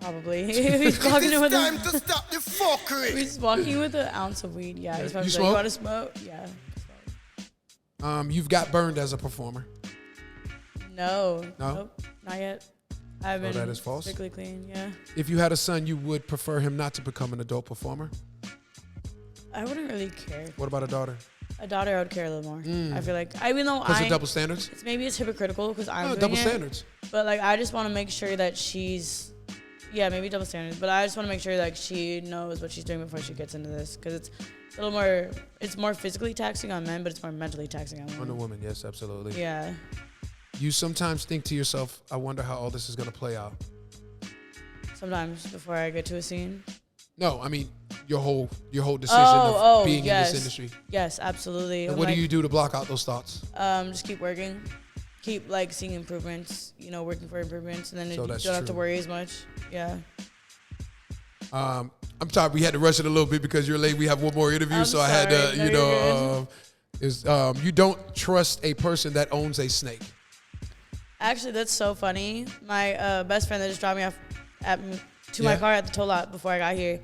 Probably. He's walking in with It's time a, to stop the fuckery. he's walking with an ounce of weed. Yeah. He's probably You like, smoke? you want to smoke? Yeah. You've got burned as a performer. No. No? Nope. Not yet. I've been that is false? strictly clean. Yeah. If you had a son, you would prefer him not to become an adult performer. I wouldn't really care. What about a daughter? A daughter, I would care a little more. I feel like, even though Because of double standards? it's hypocritical because I'm doing double it, standards. but like I just want to make sure that yeah, maybe double standards, but I just want to make sure like she knows what she's doing before she gets into this because it's a little more, it's more physically taxing on men, but it's more mentally taxing on women. On a woman, yes, absolutely. Yeah. You sometimes think to yourself, I wonder how all this is going to play out. Sometimes before I get to a scene. No, I mean your whole decision of being yes. in this industry. Yes, absolutely. And I'm what like, do you do to block out those thoughts? Just keep working, keep like seeing improvements, working for improvements, and then So you that's don't have to true. worry as much. Yeah. I'm sorry, we had to rush it a little bit because you're late. We have one more interview, I'm so I had sorry. to, No, you're you don't trust a person that owns a snake. Actually, that's so funny. My best friend that just dropped me off to my Yeah. car at the toll lot before I got here,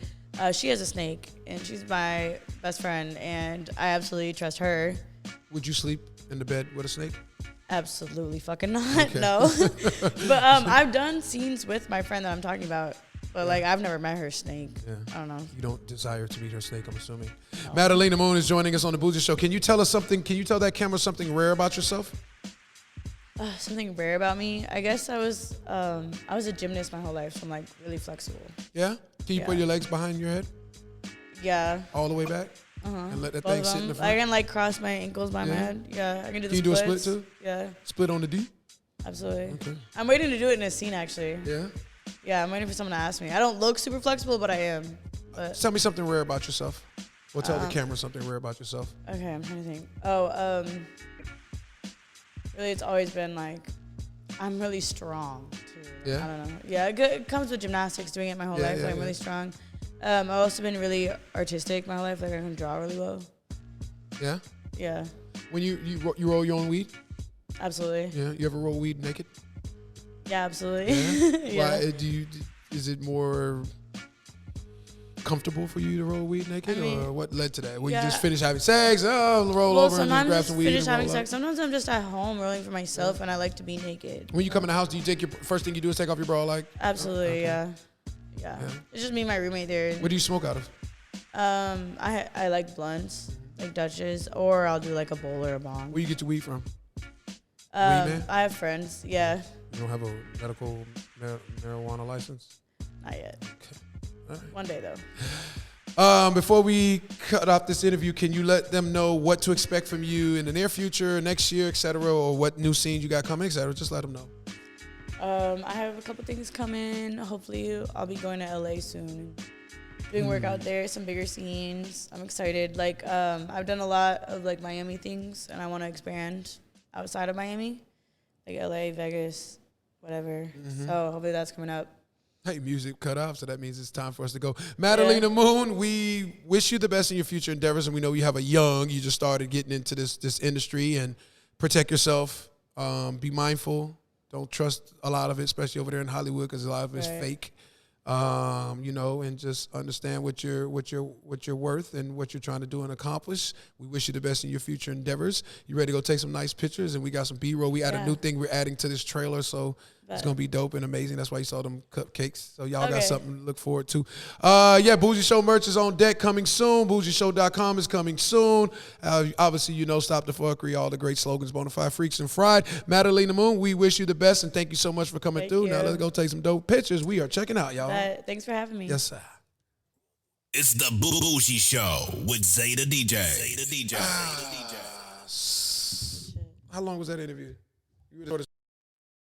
she has a snake, and she's my best friend, and I absolutely trust her. Would you sleep in the bed with a snake? Absolutely fucking not. Okay. No. But I've done scenes with my friend that I'm talking about But like I've never met her snake. Yeah. I don't know. You don't desire to meet her snake, I'm assuming. No. Madalina Moon is joining us on the Bougie Show. Can you tell us something? Can you tell that camera something rare about yourself? Something rare about me. I guess I was a gymnast my whole life, so I'm like really flexible. Yeah. Can you put your legs behind your head? Yeah. All the way back. And let that thing sit in the front. I can like cross my ankles by my head. Yeah. I can do the splits. Can you do a split too? Yeah. Split on the D? Absolutely. Okay. I'm waiting to do it in a scene actually. Yeah. Yeah, I'm waiting for someone to ask me. I don't look super flexible, but I am. But tell me something rare about yourself. Or tell the camera something rare about yourself. Okay, I'm trying to think. Really, it's always been like, I'm really strong too. Yeah. I don't know. Yeah, it comes with gymnastics, doing it my whole life. I'm really strong. I've also been really artistic my whole life. Like I can draw really well. Yeah. Yeah. When you roll your own weed? Absolutely. Yeah. You ever roll weed naked? Yeah, absolutely. Yeah. Yeah. Why, is it more comfortable for you to roll weed naked, or what led to that? Well, you just finish having sex, roll over and just grab some weed. Finish having sex. Sometimes I'm just at home rolling for myself, and I like to be naked. When you come in the house, do you take your first thing you do is take off your bra? Like absolutely, yeah. It's just me and my roommate there. What do you smoke out of? I like blunts, like Dutches, or I'll do like a bowl or a bong. Where you get your weed from? I have friends. Yeah. You don't have a medical marijuana license? Not yet. Okay. All right. One day though. Before we cut off this interview, can you let them know what to expect from you in the near future, next year, etc., or what new scenes you got coming, etc.? Just let them know. I have a couple things coming. Hopefully, I'll be going to LA soon. Doing work out there, some bigger scenes. I'm excited. Like, I've done a lot of like Miami things, and I want to expand outside of Miami, like LA, Vegas, whatever. So hopefully that's coming up. Hey, music cut off, so that means it's time for us to go. Madalina Moon, we wish you the best in your future endeavors, and we know you have you just started getting into this industry, and protect yourself. Be mindful. Don't trust a lot of it, especially over there in Hollywood, because a lot of it is fake. And just understand what you're worth and what you're trying to do and accomplish. We wish you the best in your future endeavors. You ready to go take some nice pictures? And we got some B-roll. We add a new thing we're adding to this trailer, so it's gonna be dope and amazing. That's why you saw them cupcakes. So y'all got something to look forward to. Bougie Show merch is on deck, coming soon. BougieShow.com is coming soon. Obviously, stop the fuckery, all the great slogans, Bonafide Freaks and Fried. Madalina Moon, we wish you the best and thank you so much for coming through. Now let's go take some dope pictures. We are checking out, y'all. Thanks for having me. Yes, sir. It's the Bougie Show with Zeta DJ. How long was that interview? You